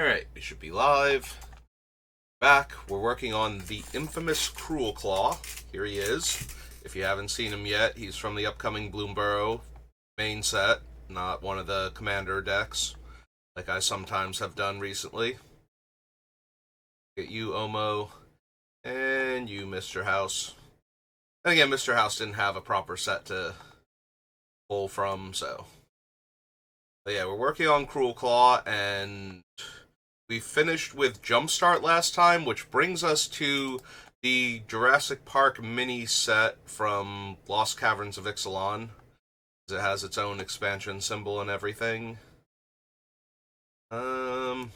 Alright, we should be live. Back, we're working on the infamous Cruelclaw. Here he is. If you haven't seen him yet, he's from the upcoming Bloomborough main set, not one of the commander decks, like I sometimes have done recently. Get you, Omo, and you, Mr. House. And again, Mr. House didn't have a proper set to pull from, so. But yeah, we're working on Cruelclaw, and we finished with Jumpstart last time, which brings us to the Jurassic Park mini set from Lost Caverns of Ixalan. It has its own expansion symbol and everything. Um,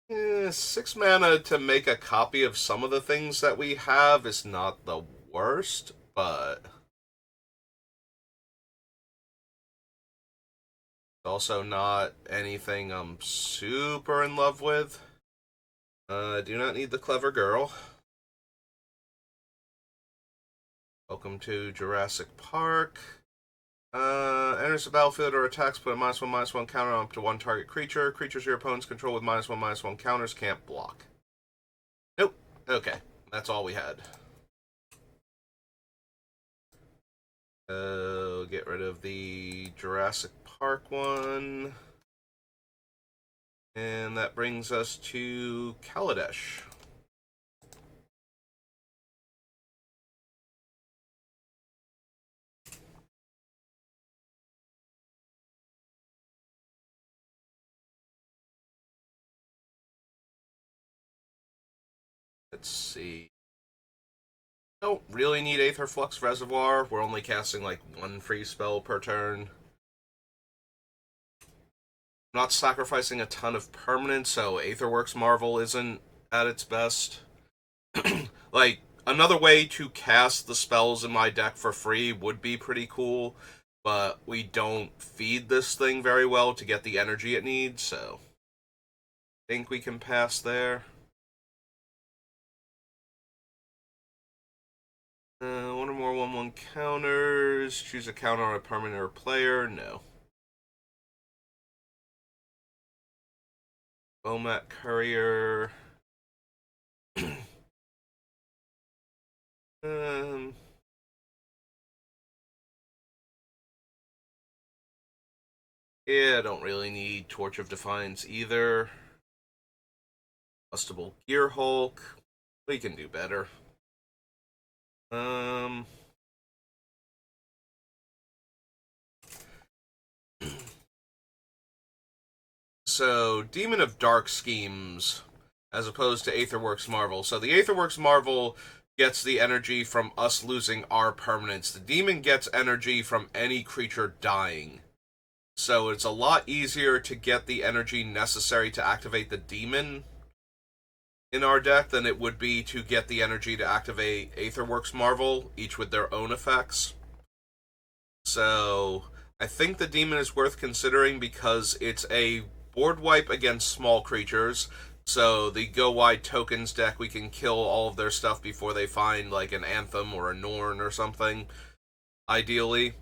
6 mana to make a copy of some of the things that we have is not the worst, but also not anything I'm super in love with. I do not need the clever girl. Welcome to Jurassic Park. Enters the battlefield or attacks, put a -1/-1 counter on up to one target creature. Creatures your opponents control with -1/-1 counters can't block. Nope. Okay. That's all we had. Get rid of the Jurassic Park one. And that brings us to Kaladesh. Let's see. Don't really need Aether Flux Reservoir. We're only casting like one free spell per turn. I'm not sacrificing a ton of permanents, so Aetherworks Marvel isn't at its best. Like, another way to cast the spells in my deck for free would be pretty cool, but we don't feed this thing very well to get the energy it needs, so I think we can pass there. One or more 1/1 counters. Choose a counter on a permanent or player. No. Bomat Courier. um, yeah, I don't really need Torch of Defiance either. Bustable Gear Hulk. We can do better. Um, so Demon of Dark Schemes, as opposed to Aetherworks Marvel. So the Aetherworks Marvel gets the energy from us losing our permanents. The Demon gets energy from any creature dying. So it's a lot easier to get the energy necessary to activate the Demon in our deck than it would be to get the energy to activate Aetherworks Marvel, each with their own effects. So I think the Demon is worth considering because it's a board wipe against small creatures. So the Go Wide Tokens deck, we can kill all of their stuff before they find like an Anthem or a Norn or something, ideally.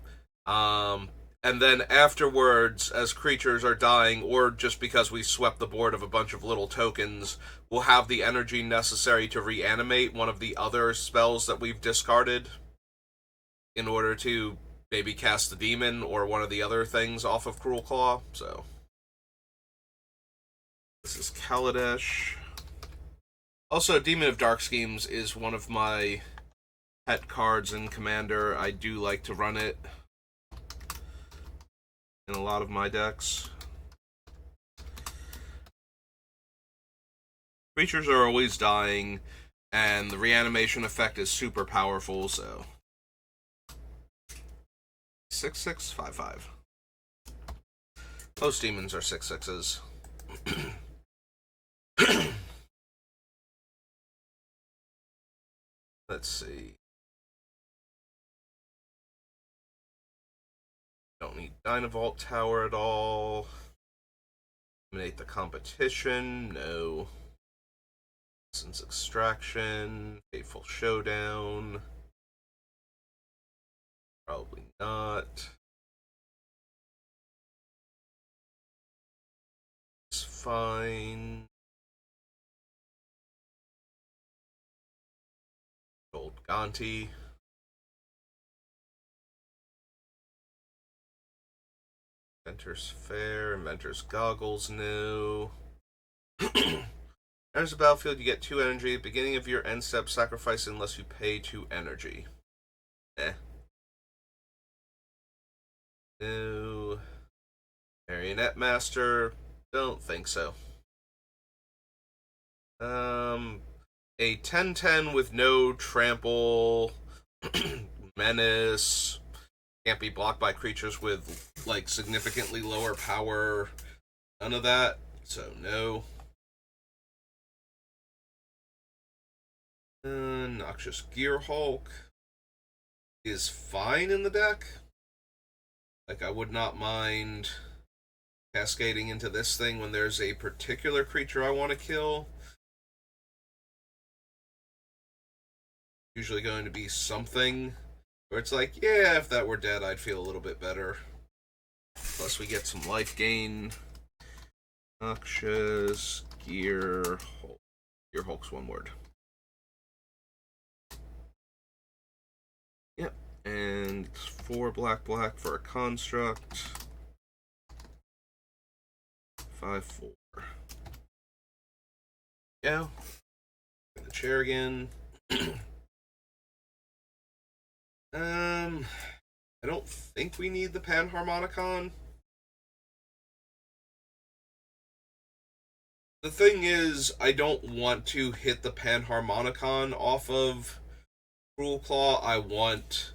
And then afterwards, as creatures are dying, or just because we swept the board of a bunch of little tokens, we'll have the energy necessary to reanimate one of the other spells that we've discarded in order to maybe cast the Demon or one of the other things off of Cruelclaw. So this is Kaladesh. Also, Demon of Dark Schemes is one of my pet cards in Commander. I do like to run it in a lot of my decks. Creatures are always dying, and the reanimation effect is super powerful, so 6/6/5/5. Most demons are 6/6s. Let's see. Don't need Dynavolt Tower at all. Eliminate the competition. No. Essence Extraction. Fateful Showdown. Probably not. find old Gonti. Inventor's Fair, Inventor's Goggles new. Enters the battlefield, you get 2 energy. At the beginning of your end step, sacrifice unless you pay 2 energy. Eh. New. Marionette Master. Don't think so. A 10-10 with no trample, menace, can't be blocked by creatures with, like, significantly lower power. None of that, so no. Noxious Gear Hulk is fine in the deck. Like, I would not mind cascading into this thing when there's a particular creature I want to kill. Usually going to be something where it's like, yeah, if that were dead, I'd feel a little bit better. Plus, we get some life gain. Noxious Gear Hulk. Gear Hulk's one word. Yep. And 4 black for a construct. 5/4. Yeah. The chair again. I don't think we need the Panharmonicon. The thing is, I don't want to hit the Panharmonicon off of Cruelclaw. I want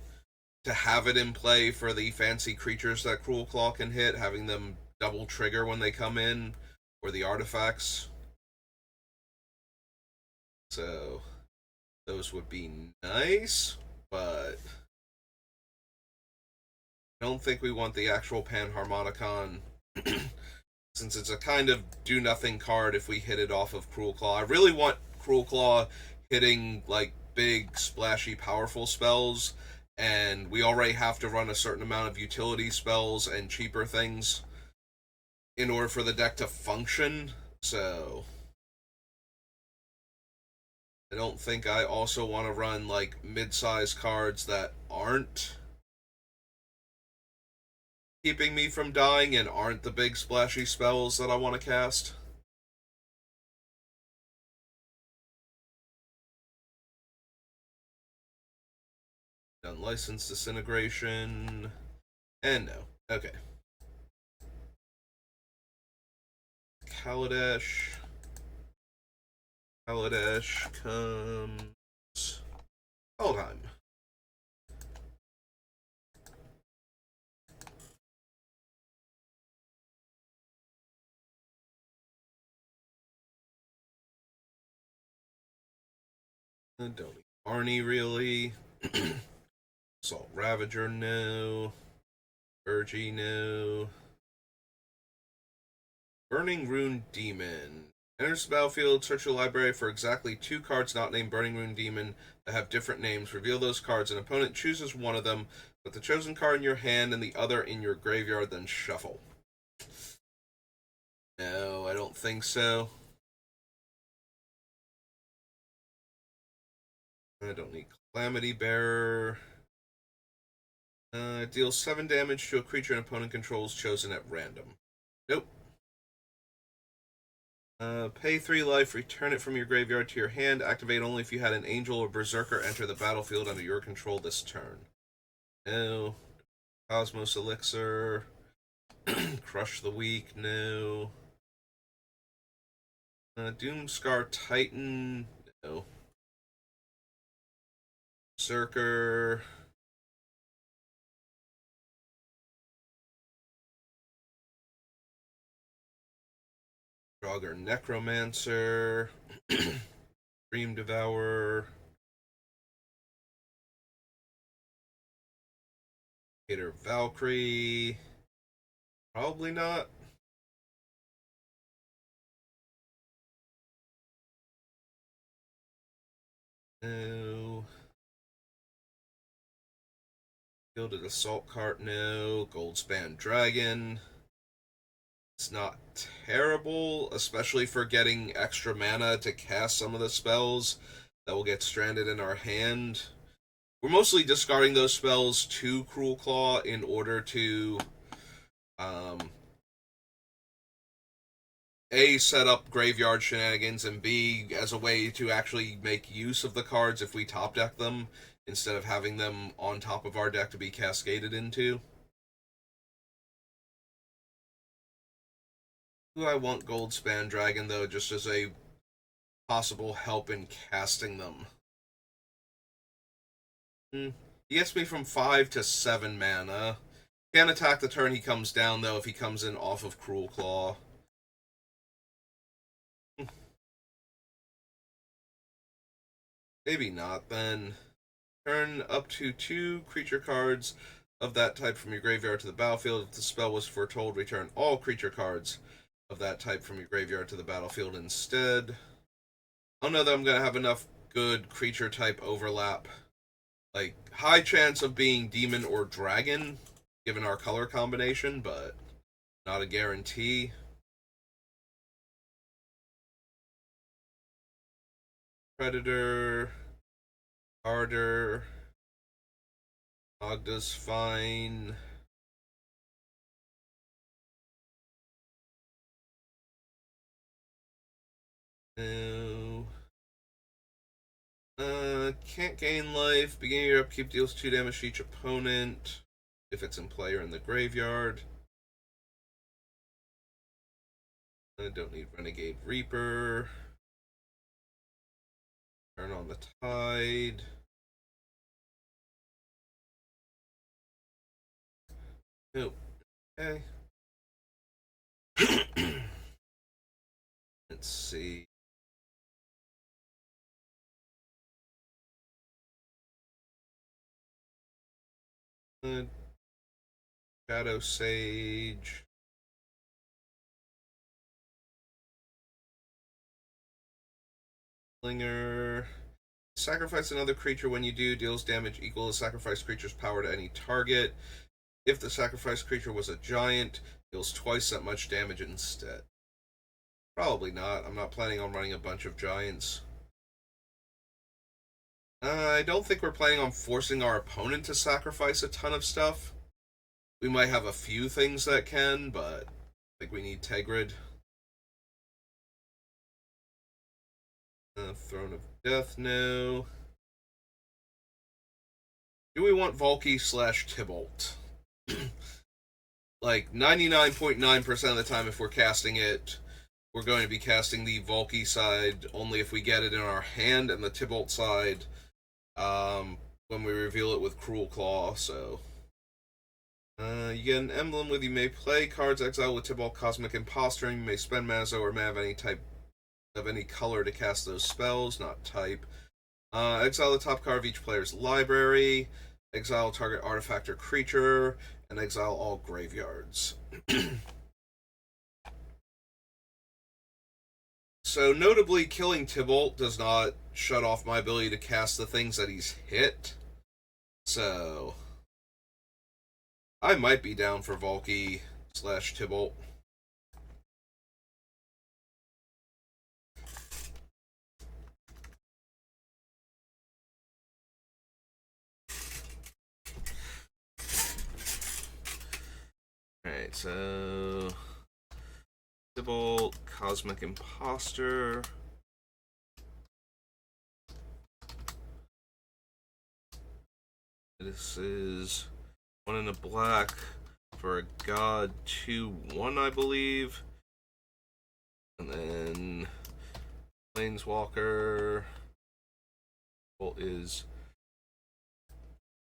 to have it in play for the fancy creatures that Cruelclaw can hit, having them double trigger when they come in, or the artifacts. So, those would be nice, but I don't think we want the actual Panharmonicon, since it's a kind of do-nothing card if we hit it off of Cruelclaw. I really want Cruelclaw hitting, like, big, splashy, powerful spells, and we already have to run a certain amount of utility spells and cheaper things in order for the deck to function, so I don't think I also want to run, like, mid-sized cards that aren't keeping me from dying and aren't the big splashy spells that I want to cast. Unlicensed Disintegration. And no. Okay. Kaladesh. Kaladesh comes. Helheim. Don't need Arnie, really. Assault Ravager, no. Urgy, no. Burning Rune Demon. Enters the battlefield, search your library for exactly 2 cards not named Burning Rune Demon that have different names. Reveal those cards. An opponent chooses one of them. Put the chosen card in your hand and the other in your graveyard, then shuffle. No, I don't think so. I don't need Calamity Bearer. Deals 7 damage to a creature an opponent controls chosen at random. Nope. Pay 3 life, return it from your graveyard to your hand. Activate only if you had an Angel or Berserker enter the battlefield under your control this turn. No. Cosmos Elixir. Crush the Weak, no. Doomscar Titan, no. Berserker. Draugr Necromancer. Dream Devourer. Hater Valkyrie. Probably not. No. Gilded Assault Cart, no. Goldspan Dragon. It's not terrible, especially for getting extra mana to cast some of the spells that will get stranded in our hand. We're mostly discarding those spells to Cruelclaw in order to um, A, set up graveyard shenanigans, and B, as a way to actually make use of the cards if we top deck them, instead of having them on top of our deck to be cascaded into. Do I want Goldspan Dragon, though, just as a possible help in casting them? He gets me from 5 to 7 mana. Can't attack the turn he comes down, though, if he comes in off of Cruelclaw. Maybe not, then. Turn up to 2 creature cards of that type from your graveyard to the battlefield. If the spell was foretold, return all creature cards of that type from your graveyard to the battlefield instead. I don't know that I'm going to have enough good creature type overlap. Like, high chance of being demon or dragon, given our color combination, but not a guarantee. Predator, Harder, Ogda's fine. No. Can't gain life. Beginning of your upkeep deals 2 damage to each opponent if it's in play or in the graveyard. I don't need Renegade Reaper. Turn on the Tide. Nope. Okay. Let's see. Shadow Sage. Slinger. Sacrifice another creature. When you do, deals damage equal to sacrifice creature's power to any target. If the sacrificed creature was a giant, deals twice that much damage instead. Probably not. I'm not planning on running a bunch of giants. I don't think we're planning on forcing our opponent to sacrifice a ton of stuff. We might have a few things that can, but I think we need Tegrid. Throne of Death, no. Do we want Volky / Tybalt? Like 99.9% of the time, if we're casting it, we're going to be casting the Volky side only if we get it in our hand, and the Tybalt side when we reveal it with Cruelclaw. So you get an emblem with you may play cards exile with Tybalt Cosmic Impostor, and you may spend mana or may have any type of any color to cast those spells, not type. Exile the top card of each player's library, exile target artifact or creature, and exile all graveyards. So, notably, killing Tybalt does not shut off my ability to cast the things that he's hit. So, I might be down for Volky / Tybalt. Alright, so Tybalt, Cosmic Impostor. This is 1 in a black for a God 2/1, I believe. And then Planeswalker is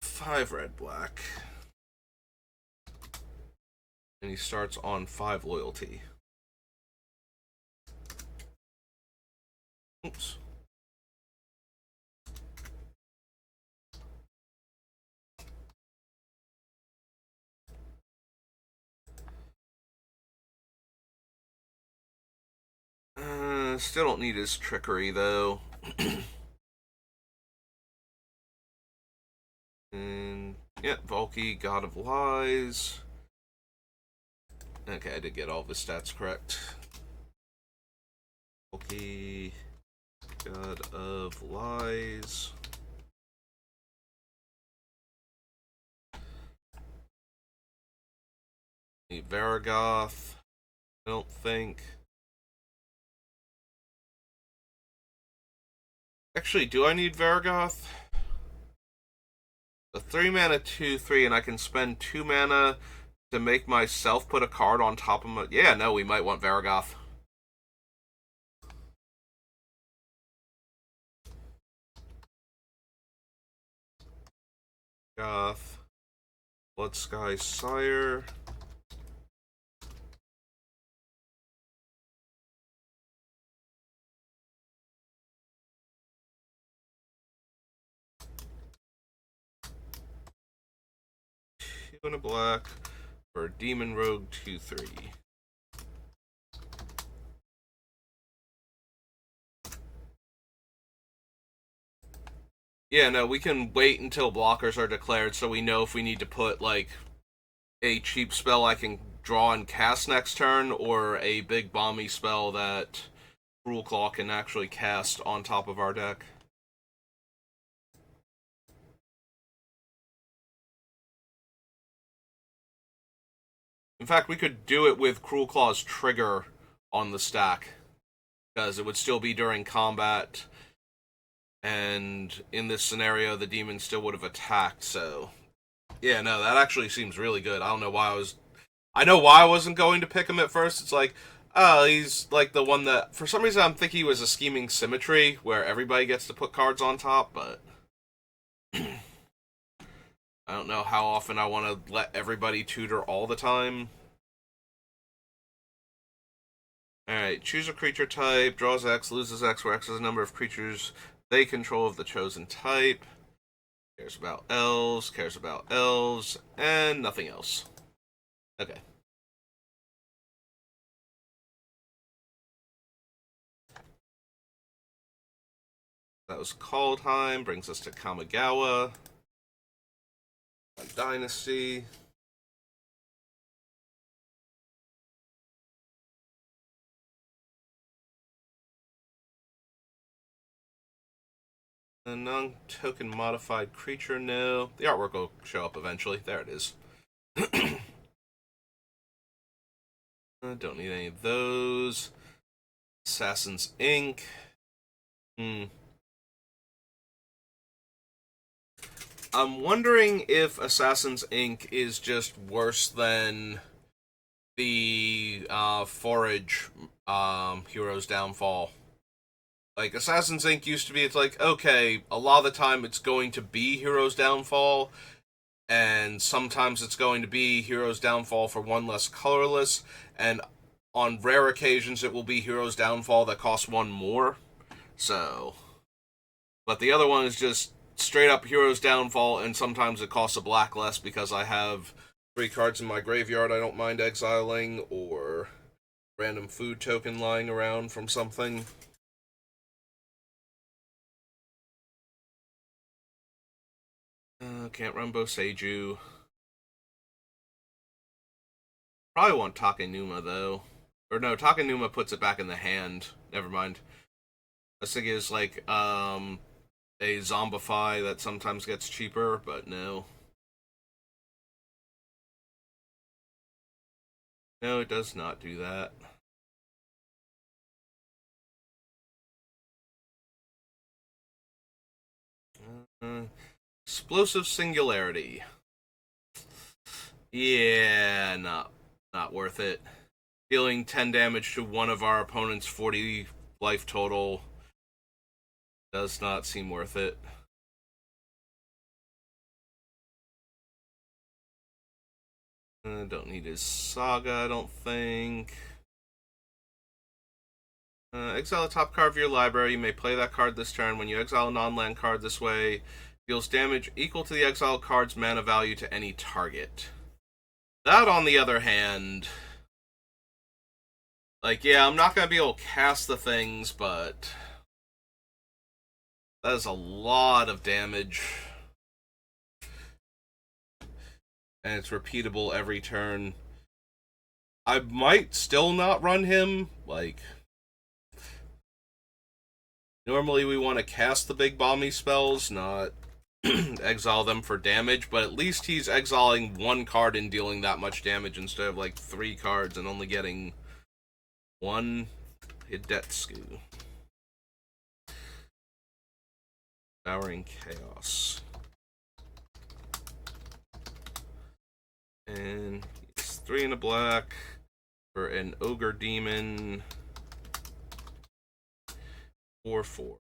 5 red black. And he starts on 5 loyalty. Oops. Still don't need his trickery, though. And, yeah, Volky, God of Lies. Okay, I did get all of his stats correct. Okay. God of Lies. Need Varagoth. I don't think. Actually, do I need Varagoth? A 3 mana 2/3, and I can spend 2 mana to make myself put a card on top of my. Yeah, no, we might want Varagoth. Goth. Bloodsky Sire. Two and a black for Demon Rogue 2/3. Yeah, no, we can wait until blockers are declared so we know if we need to put, like, a cheap spell I can draw and cast next turn, or a big bomby spell that Cruelclaw can actually cast on top of our deck. In fact, we could do it with Cruelclaw's trigger on the stack, because it would still be during combat, and in this scenario, the demon still would have attacked, so... Yeah, no, that actually seems really good. I don't know why I know why I wasn't going to pick him at first. It's like, oh, he's like the one that... For some reason, I'm thinking he was a scheming symmetry, where everybody gets to put cards on top, but... I don't know how often I want to let everybody tutor all the time. Alright, choose a creature type, draws X, loses X, where X is the number of creatures they control of the chosen type. Cares about elves, and nothing else. Okay. That was Kaldheim, brings us to Kamigawa. Dynasty. A non-token modified creature, no. The artwork will show up eventually. There it is. Don't need any of those. Assassin's Ink. I'm wondering if Assassin's Ink is just worse than the Forage Hero's Downfall. Like, Assassin's Ink used to be, it's like, okay, a lot of the time it's going to be Hero's Downfall, and sometimes it's going to be Hero's Downfall for one less colorless, and on rare occasions it will be Hero's Downfall that costs one more. So, but the other one is just straight up Hero's Downfall, and sometimes it costs a black less because I have 3 cards in my graveyard I don't mind exiling, or random food token lying around from something. Can't run Boseiju. Probably want Takenuma, though. Or no, Takenuma puts it back in the hand. Never mind. I was thinking it's like, a Zombify that sometimes gets cheaper, but no. No, it does not do that. Explosive Singularity. Yeah, not worth it. Dealing 10 damage to one of our opponent's 40 life total does not seem worth it. Don't need his Saga, I don't think. Exile a top card of your library. You may play that card this turn. When you exile a non-land card this way, deals damage equal to the exiled card's mana value to any target. That, on the other hand... Like, yeah, I'm not going to be able to cast the things, but... That is a lot of damage. And it's repeatable every turn. I might still not run him. Like, normally we want to cast the big bomby spells, not exile them for damage, but at least he's exiling one card and dealing that much damage instead of like 3 cards and only getting one Hidetsugu. Devouring Chaos. And it's 3 in a black for an Ogre Demon. 4/4.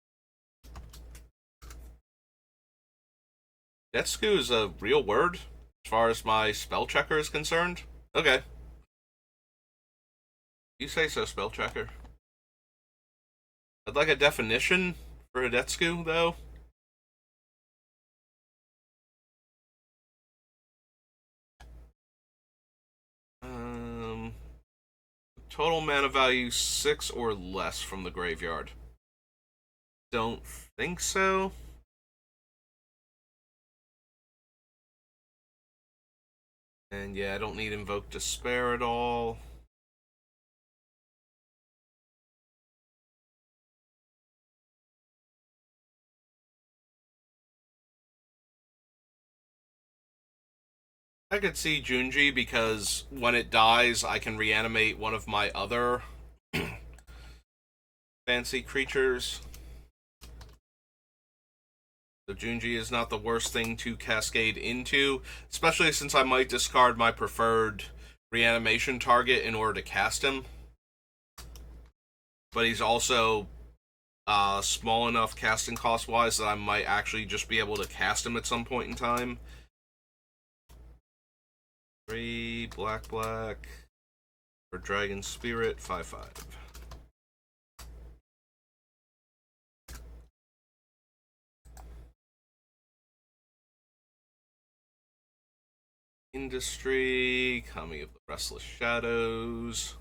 Hidetsugu is a real word as far as my spell checker is concerned. Okay. You say so, spell checker. I'd like a definition for Hidetsugu, though. Total mana value 6 or less from the graveyard. Don't think so. And yeah, I don't need Invoke Despair at all. I could see Junji because when it dies, I can reanimate one of my other fancy creatures. So Junji is not the worst thing to cascade into, especially since I might discard my preferred reanimation target in order to cast him. But he's also small enough casting cost wise that I might actually just be able to cast him at some point in time. 3 black for Dragon Spirit 5/5. Industry, Kami of the Restless Shadows.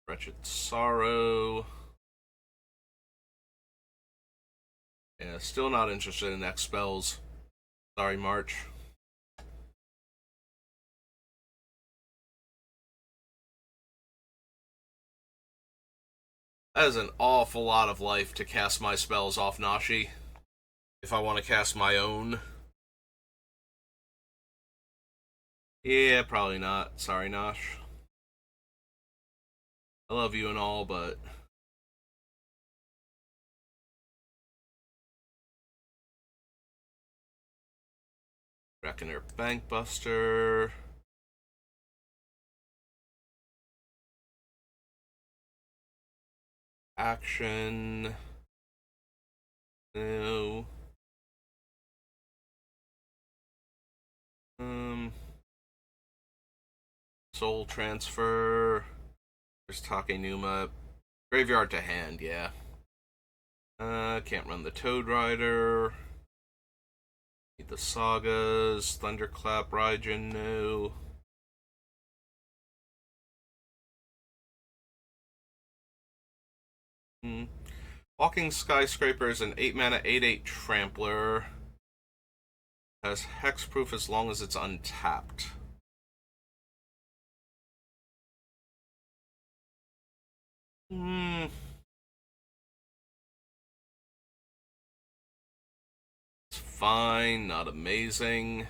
Wretched Sorrow. Yeah, still not interested in X spells. Sorry, March. That is an awful lot of life to cast my spells off Nashi. If I want to cast my own. Yeah, probably not. Sorry, Nosh. I love you and all, but Reckoner Bankbuster. Action. No. Soul Transfer. There's Takenuma. Graveyard to hand, yeah. Can't run the Toad Rider. Need the Sagas. Thunderclap Raijin, no. Walking Skyscraper is an 8 mana 8/8 Trampler. Has hexproof as long as it's untapped. It's fine, not amazing.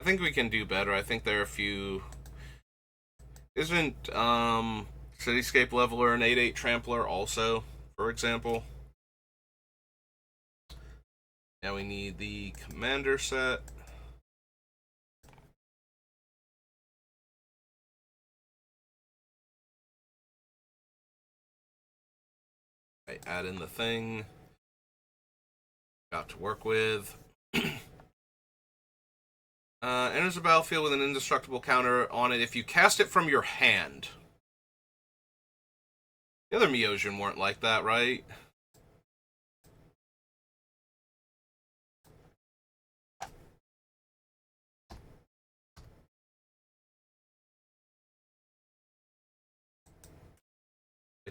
I think we can do better. I think there are a few. Isn't Cityscape Leveler an 8/8 Trampler also, for example? Now we need the Commander set. I add in the thing. Got to work with. Enters the battlefield with an indestructible counter on it if you cast it from your hand. The other Myojin weren't like that, right?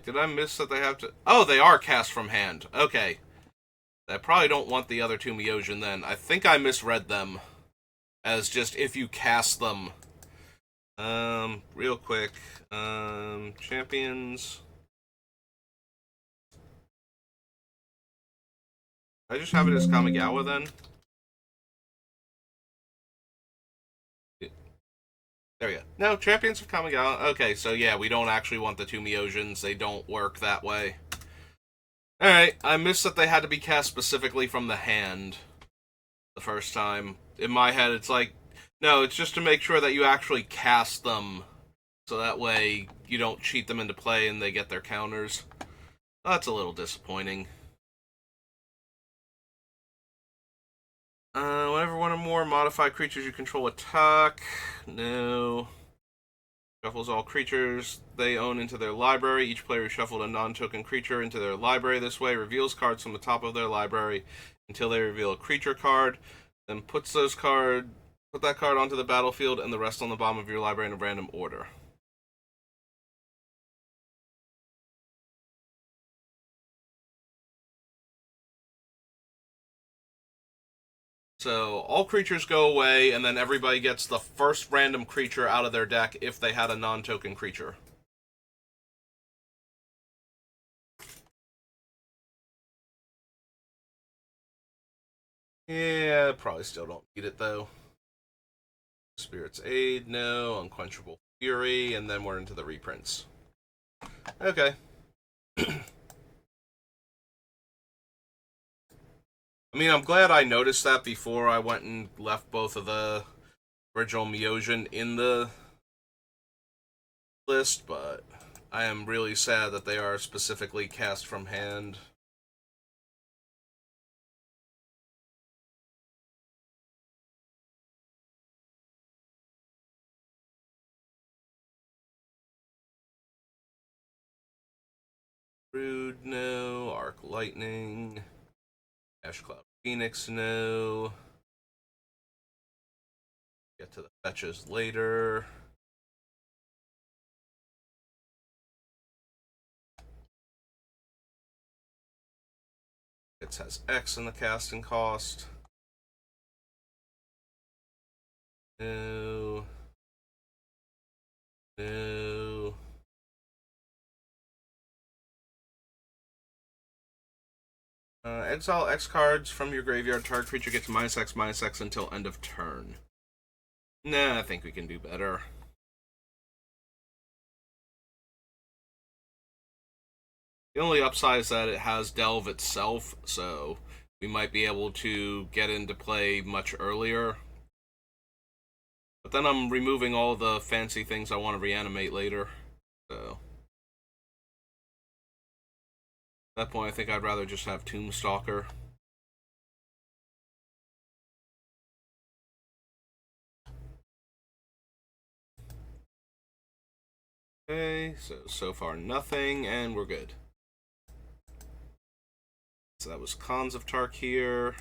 Did I miss that they have to... Oh, they are cast from hand. Okay. I probably don't want the other two Myojin then. I think I misread them as just if you cast them. Real quick. Champions. I just have it as Kamigawa then. There we go. No, Champions of Kamigawa. Okay, so yeah, we don't actually want the two Myojins. They don't work that way. Alright, I missed that they had to be cast specifically from the hand the first time. In my head, it's like, no, it's just to make sure that you actually cast them, so that way you don't cheat them into play and they get their counters. That's a little disappointing. Whenever one or more modified creatures you control attack, no. Shuffles all creatures they own into their library. Each player who shuffled a non-token creature into their library this way reveals cards from the top of their library until they reveal a creature card, then put that card onto the battlefield and the rest on the bottom of your library in a random order. So all creatures go away, and then everybody gets the first random creature out of their deck if they had a non-token creature. Yeah, probably still don't need it though. Spirit's Aid, no. Unquenchable Fury, and then we're into the reprints. Okay. I mean, I'm glad I noticed that before I went and left both of the original Myojin in the list, but I am really sad that they are specifically cast from hand. Rude, no. Arc Lightning. Ash Cloud Phoenix, no. Get to the fetches later. It has X in the casting cost. No. No. Exile X cards from your graveyard. Target creature gets -X until end of turn. Nah, I think we can do better. The only upside is that it has Delve itself, so we might be able to get into play much earlier. But then I'm removing all the fancy things I want to reanimate later, so... At that point, I think I'd rather just have Tombstalker. Okay, so far nothing, and we're good. So that was Cons of Tarkir.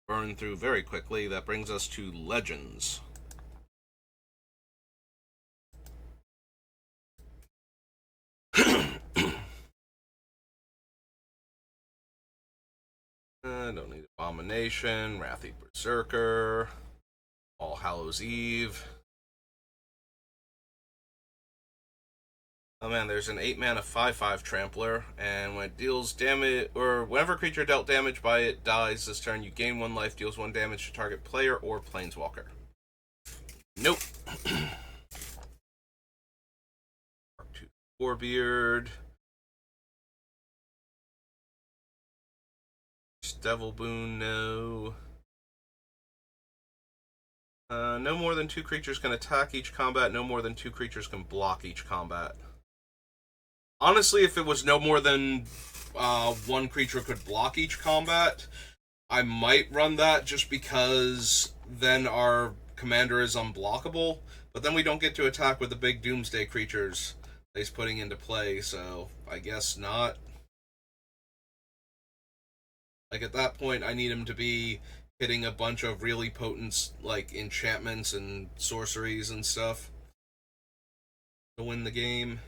Burn through very quickly. That brings us to Legends. Don't need Abomination, Wrathy Berserker, All Hallows Eve. Oh man, there's an 8-mana 5/5 Trampler, and when it deals damage, or whenever a creature dealt damage by it dies this turn, you gain 1 life, deals 1 damage to target player or planeswalker. Nope. Warbeard. Devil Boon, no. No more than 2 creatures can attack each combat. No more than 2 creatures can block each combat. Honestly, if it was no more than 1 creature could block each combat, I might run that just because then our commander is unblockable. But then we don't get to attack with the big Doomsday creatures that he's putting into play, so I guess not. Like, at that point, I need him to be hitting a bunch of really potent, like, enchantments and sorceries and stuff to win the game.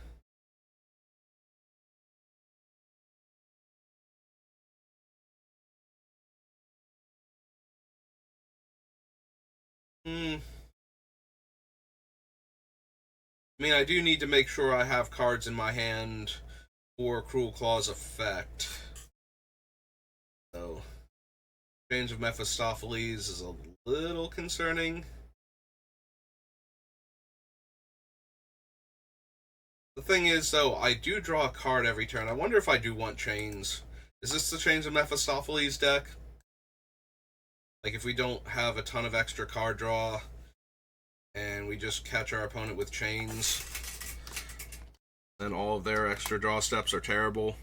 I mean, I do need to make sure I have cards in my hand for Cruelclaw's effect. So, Change of Mephistopheles is a little concerning. The thing is, though, I do draw a card every turn. I wonder if I do want Chains. Is this the Change of Mephistopheles deck? Like, if we don't have a ton of extra card draw, and we just catch our opponent with Chains, then all of their extra draw steps are terrible.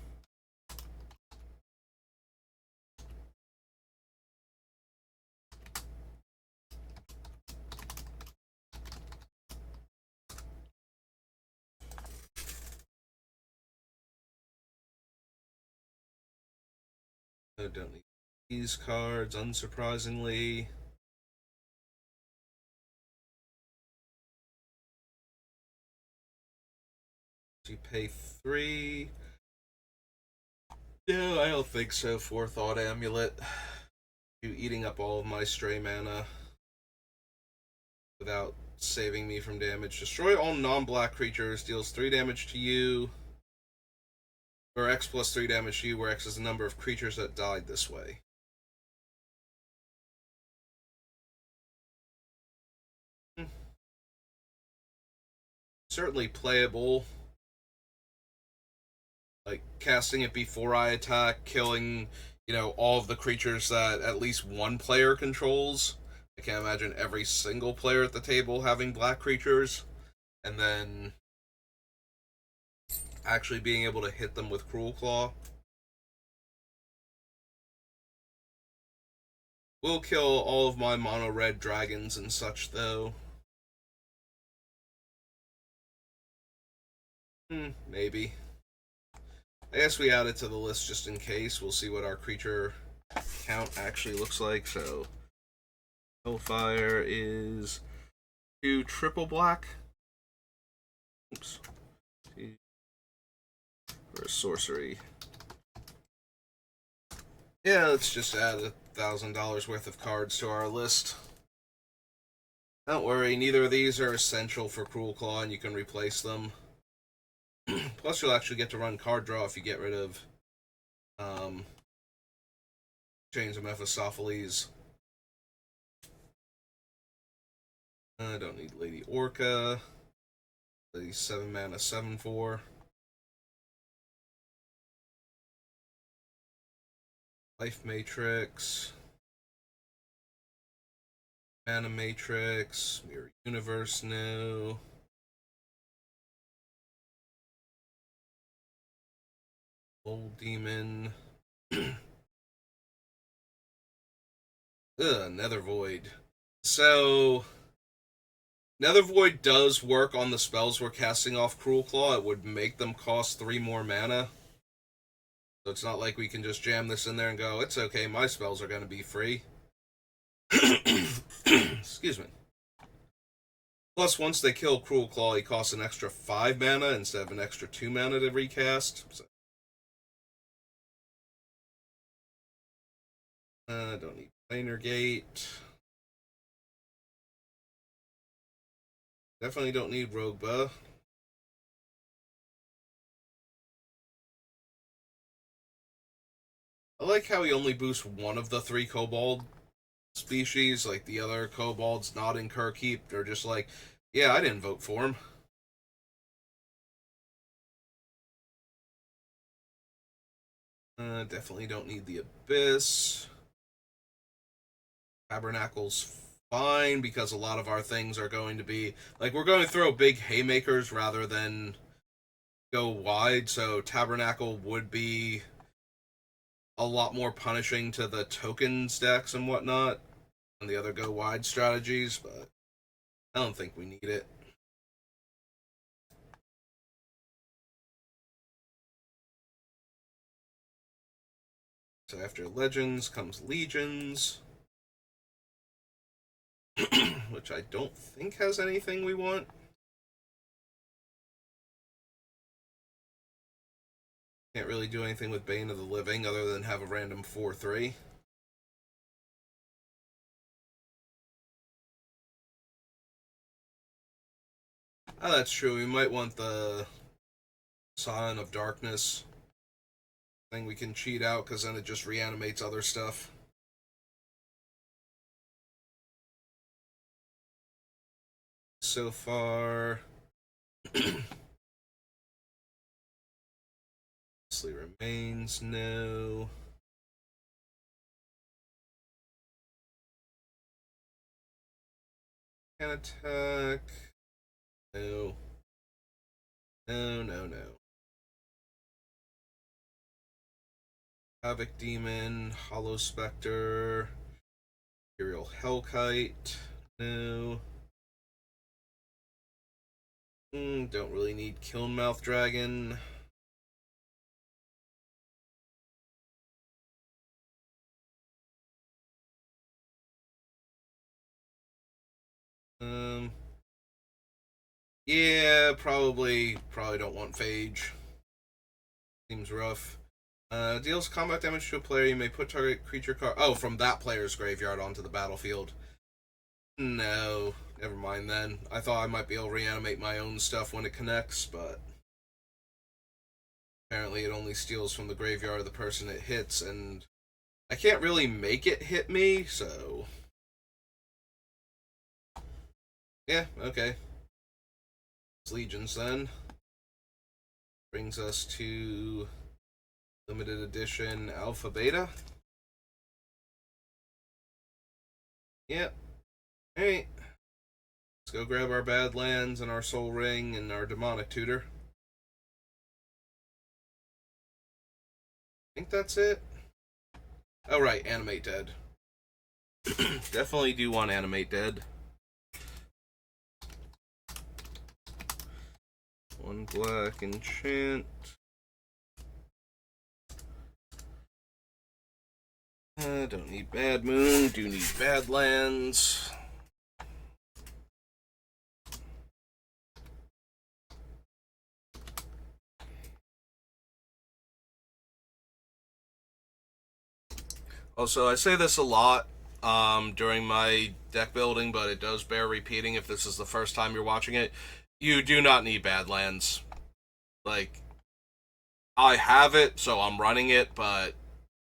I don't need these cards, unsurprisingly. You pay 3. No, I don't think so. Forethought Amulet. You eating up all of my stray mana without saving me from damage. Destroy all non-black creatures, deals 3 damage to you. Or X plus 3 damage to you, where X is the number of creatures that died this way. Certainly playable. Like, casting it before I attack, killing, all of the creatures that at least one player controls. I can't imagine every single player at the table having black creatures. And then actually being able to hit them with Cruelclaw. Will kill all of my mono red dragons and such, though. Maybe. I guess we add it to the list just in case. We'll see what our creature count actually looks like. So, Hellfire is 2 triple black. Oops. For sorcery. Yeah, let's just add $1,000 worth of cards to our list. Don't worry, neither of these are essential for Cruelclaw, and you can replace them. Plus, you'll actually get to run card draw if you get rid of Chains of Mephistopheles. I don't need Lady Orca. The 7 mana 7/4. Life Matrix. Mana Matrix. Mirror Universe now. Old Demon. Nether Void. So, Nether Void does work on the spells we're casting off Cruelclaw. It would make them cost 3 more mana. So it's not like we can just jam this in there and go, it's okay, my spells are going to be free. Excuse me. Plus, once they kill Cruelclaw, he costs an extra 5 mana instead of an extra 2 mana to recast. So, don't need Planar Gate. Definitely don't need Rogueba. I like how he only boosts one of the 3 kobold species. Like, the other kobolds not in Kirkheap, they're just like, yeah, I didn't vote for him. Definitely don't need the Abyss. Tabernacle's fine, because a lot of our things are going to be... Like, we're going to throw big haymakers rather than go wide, so Tabernacle would be a lot more punishing to the tokens decks and whatnot than the other go wide strategies, but I don't think we need it. So after Legends comes Legions, which I don't think has anything we want. Can't really do anything with Bane of the Living other than have a random 4/3. Oh, that's true. We might want the Sign of Darkness thing we can cheat out, because then it just reanimates other stuff. So far, Sleep Remains, no. Can attack, no. No. Havoc Demon, Hollow Spectre, Imperial Hellkite, no. Don't really need Kilnmouth Dragon. Yeah, probably don't want Phage. Seems rough. Deals combat damage to a player. You may put target creature card. Oh, from that player's graveyard onto the battlefield. No, never mind then. I thought I might be able to reanimate my own stuff when it connects, but apparently it only steals from the graveyard of the person it hits, and I can't really make it hit me, so yeah, okay. It's Legions then. Brings us to limited edition Alpha Beta. Yep. Alright. Let's go grab our Badlands and our Soul Ring and our Demonic Tutor. I think that's it. Oh, right. Animate Dead. Definitely do want Animate Dead. One black enchant. Don't need Bad Moon. Do need Badlands. Also, I say this a lot during my deck building, but it does bear repeating if this is the first time you're watching it. You do not need Badlands. Like, I have it, so I'm running it, but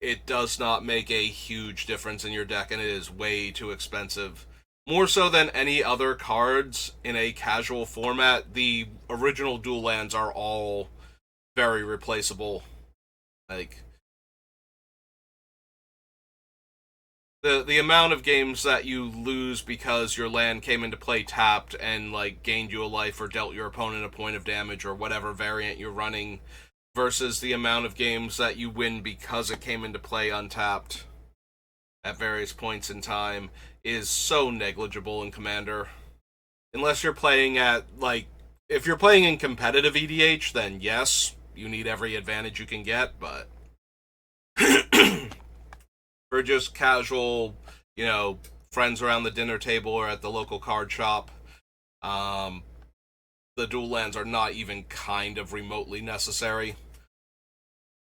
it does not make a huge difference in your deck, and it is way too expensive. More so than any other cards in a casual format, the original dual lands are all very replaceable. Like, the amount of games that you lose because your land came into play tapped and like gained you a life or dealt your opponent a point of damage or whatever variant you're running, versus the amount of games that you win because it came into play untapped at various points in time, is so negligible in Commander. Unless you're playing at, like, if you're playing in competitive EDH, then yes, you need every advantage you can get, but for just casual, friends around the dinner table or at the local card shop, the dual lands are not even kind of remotely necessary.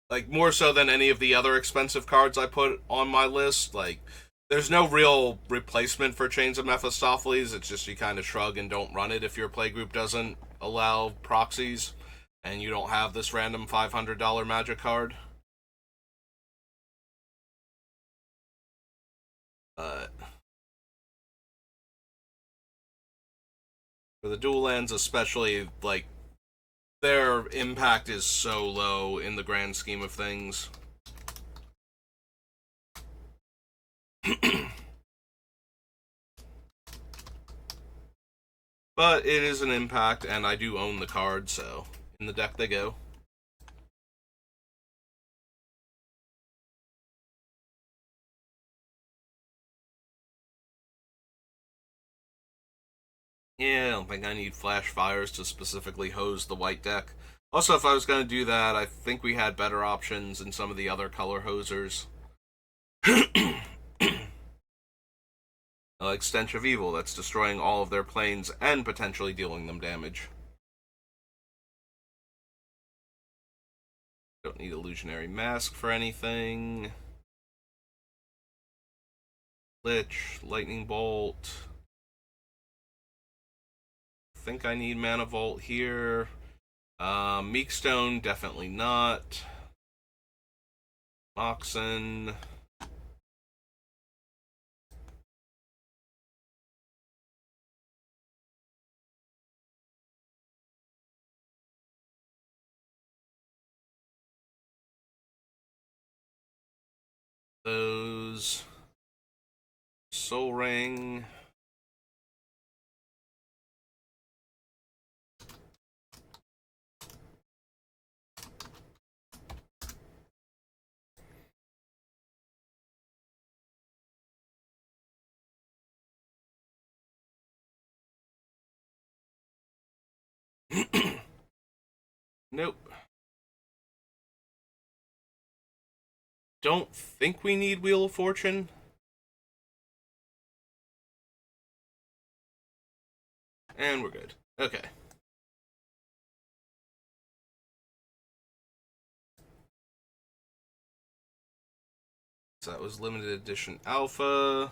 Like, more so than any of the other expensive cards I put on my list. Like, there's no real replacement for Chains of Mephistopheles. It's just you kind of shrug and don't run it if your playgroup doesn't allow proxies and you don't have this random $500 magic card. But for the dual lands especially, like, their impact is so low in the grand scheme of things. But it is an impact, and I do own the card, so in the deck they go. Yeah, I don't think I need flash fires to specifically hose the white deck. Also, if I was going to do that, I think we had better options in some of the other color hosers. Like Stench of Evil, that's destroying all of their planes and potentially dealing them damage. Don't need Illusionary Mask for anything. Lich, Lightning Bolt. think I need Mana Vault here. Meekstone, definitely not. Moxen. Those. Soul Ring. Nope. Don't think we need Wheel of Fortune. And we're good. Okay. So that was limited edition alpha.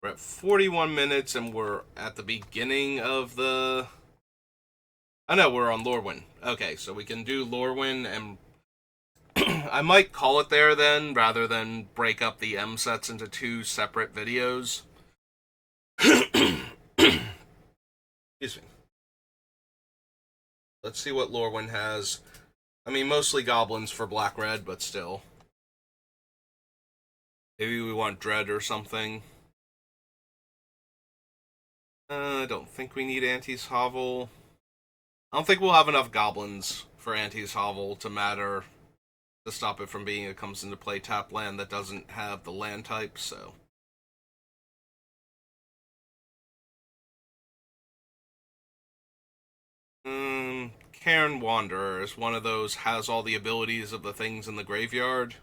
We're at 41 minutes and we're at the beginning of the... Oh no, we're on Lorwyn. Okay, so we can do Lorwyn and... I might call it there then, rather than break up the M sets into two separate videos. Excuse me. Let's see what Lorwyn has. I mean, mostly goblins for black-red, but still. Maybe we want Dread or something. I don't think we need Auntie's Hovel. I don't think we'll have enough goblins for Auntie's Hovel to matter to stop it from being it comes into play tap land that doesn't have the land type, so. Cairn Wanderer is one of those has all the abilities of the things in the graveyard.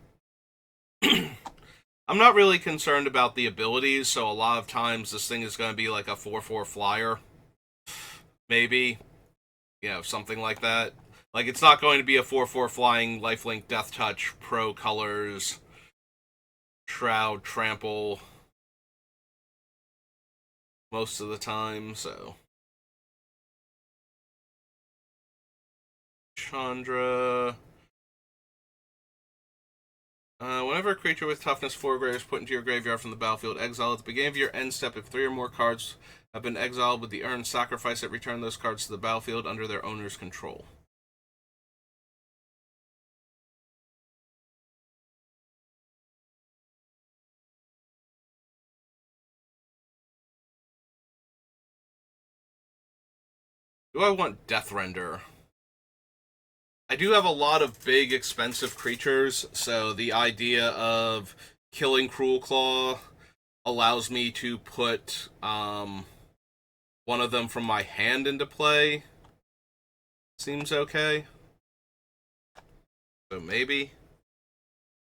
I'm not really concerned about the abilities, so a lot of times this thing is going to be like a 4/4 flyer. Maybe. You know, something like that. Like, it's not going to be a 4/4 flying lifelink death touch, pro colors, shroud, trample most of the time, so. Chandra. Whenever a creature with toughness 4 or greater is put into your graveyard from the battlefield, exile at the beginning of your end step. If 3 or more cards have been exiled with the urn, sacrifice it, return those cards to the battlefield under their owner's control. Do I want Deathrender? I do have a lot of big, expensive creatures, so the idea of killing Cruelclaw allows me to put one of them from my hand into play. Seems okay. So maybe.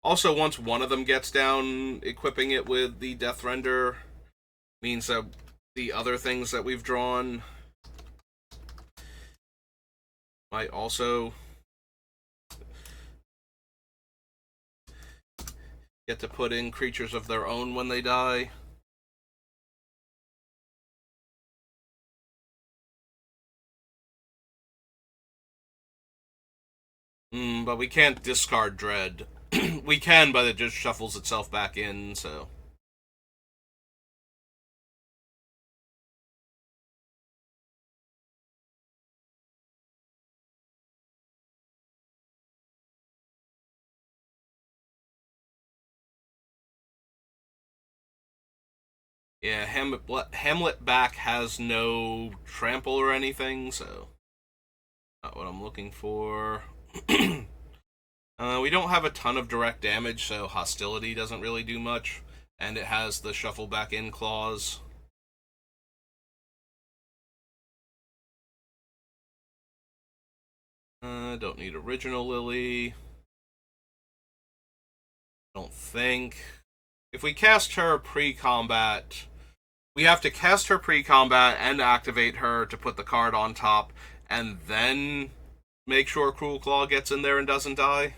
Also, once one of them gets down, equipping it with the Deathrender means that the other things that we've drawn might also get to put in creatures of their own when they die. But we can't discard Dread. We can, but it just shuffles itself back in, so. Yeah, Hamlet back has no trample or anything, so. Not what I'm looking for. We don't have a ton of direct damage, so hostility doesn't really do much. And it has the shuffle back in clause. Don't need original Lily. Don't think. If we cast her pre-combat, we have to cast her pre-combat and activate her to put the card on top, and then make sure Cruelclaw gets in there and doesn't die.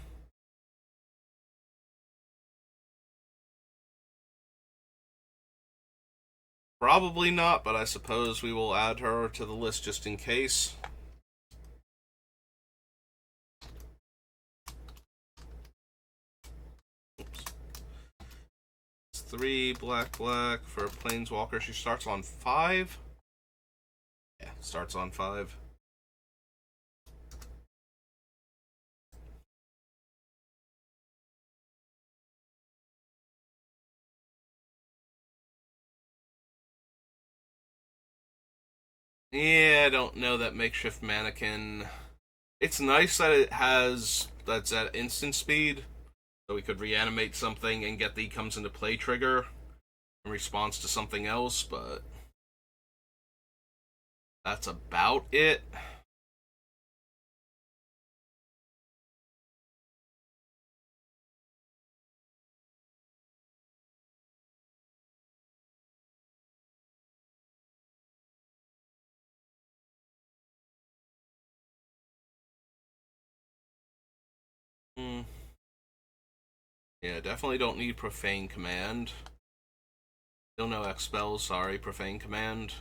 Probably not, but I suppose we will add her to the list just in case. Oops. It's 3 black for a Planeswalker. She starts on 5. Yeah, starts on 5. Yeah, I don't know that makeshift mannequin. It's nice that that's at instant speed, so we could reanimate something and get the comes into play trigger in response to something else, but that's about it. Hmm. Yeah, definitely don't need Profane Command. Still no Expel, sorry, Profane Command.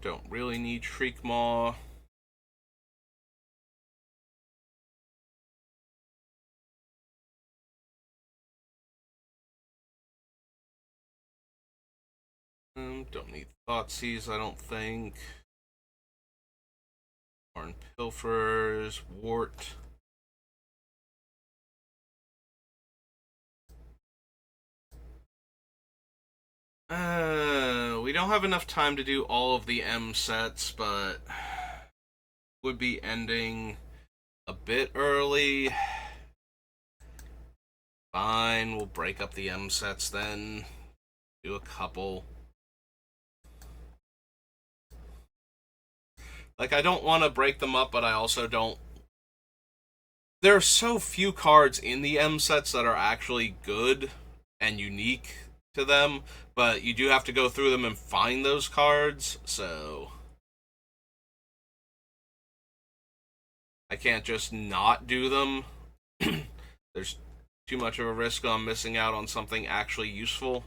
Don't really need Shriekmaw. Don't need Thoughtseize, I don't think. Horn Pilfers, Wart. We don't have enough time to do all of the M sets, but would be ending a bit early. Fine, we'll break up the M sets then. Do a couple. Like, I don't want to break them up, but I also don't. There are so few cards in the M sets that are actually good and unique to them, but you do have to go through them and find those cards, so I can't just not do them. There's too much of a risk on missing out on something actually useful.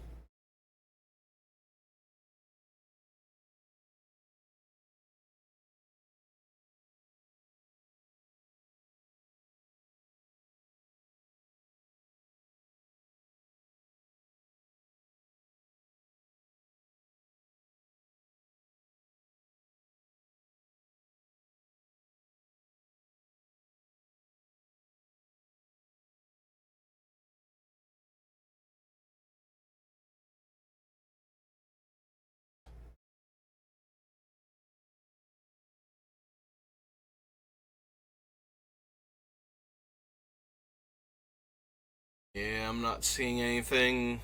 Yeah, I'm not seeing anything.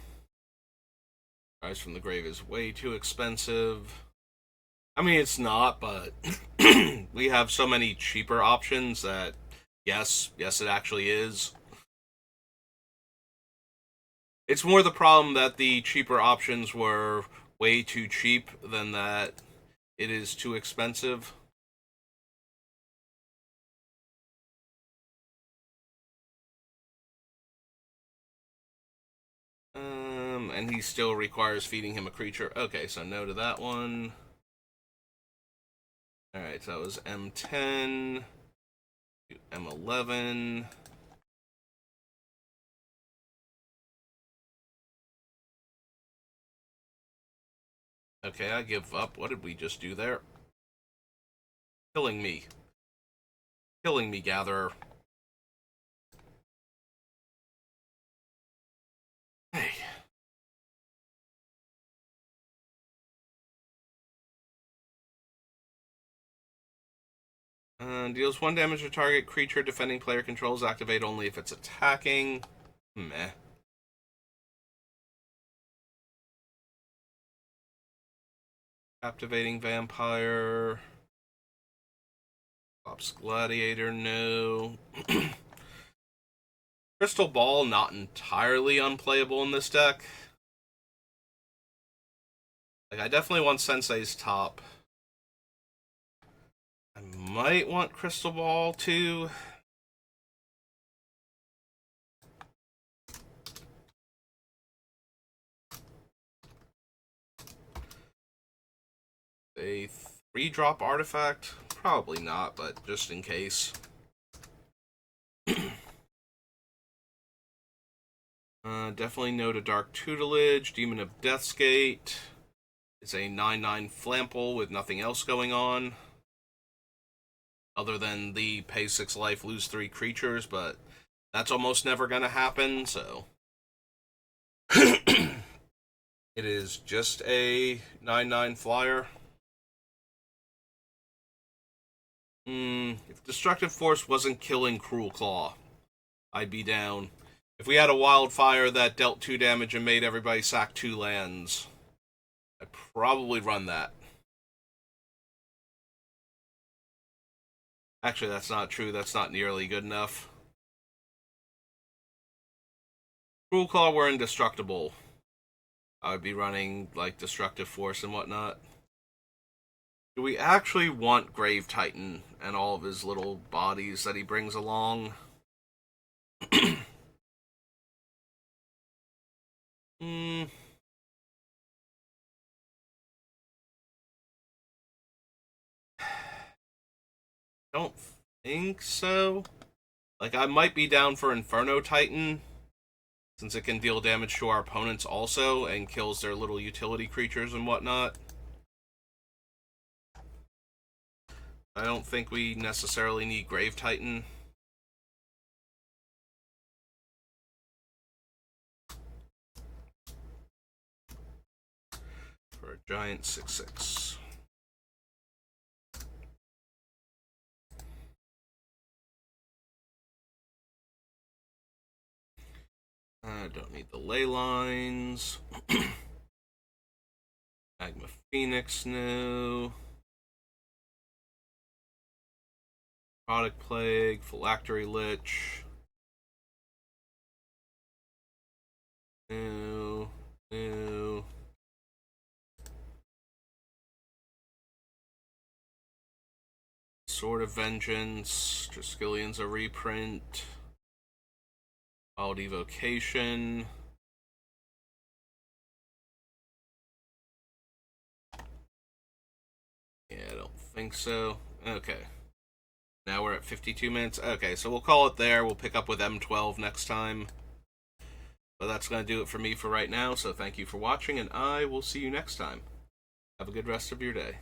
Rise from the Grave is way too expensive. I mean, it's not, but we have so many cheaper options that yes, it actually is. It's more the problem that the cheaper options were way too cheap than that it is too expensive. And he still requires feeding him a creature. Okay, so no to that one. Alright, so that was M10, M11. Okay, I give up. What did we just do there? Killing me. Killing me, Gatherer. Hey. Deals 1 damage to target creature defending player controls. Activate only if it's attacking. Meh. Captivating Vampire. Ops Gladiator, no. Crystal Ball, not entirely unplayable in this deck. Like, I definitely want Sensei's top. I might want Crystal Ball too. A 3-drop artifact? Probably not, but just in case. Definitely no to Dark Tutelage. Demon of Deathsgate. It's a 9/9 Flample with nothing else going on. Other than the pay 6 life, lose 3 creatures, but that's almost never gonna happen, so. It is just a 9/9 flyer. If Destructive Force wasn't killing Cruelclaw, I'd be down. If we had a wildfire that dealt 2 damage and made everybody sack 2 lands, I'd probably run that. Actually, that's not true. That's not nearly good enough. Cruelclaw were indestructible. I would be running, like, Destructive Force and whatnot. Do we actually want Grave Titan and all of his little bodies that he brings along? Don't think so. Like, I might be down for Inferno Titan, since it can deal damage to our opponents also, and kills their little utility creatures and whatnot. I don't think we necessarily need Grave Titan. For a giant 6/6. I don't need the ley lines. Magma Phoenix, no. Product Plague, Phylactery Lich. No. No. Sword of Vengeance. Triskelion's a reprint. Wild Evocation. Yeah, I don't think so. Okay. Now we're at 52 minutes. Okay, so we'll call it there. We'll pick up with M12 next time. But that's going to do it for me for right now, so thank you for watching, and I will see you next time. Have a good rest of your day.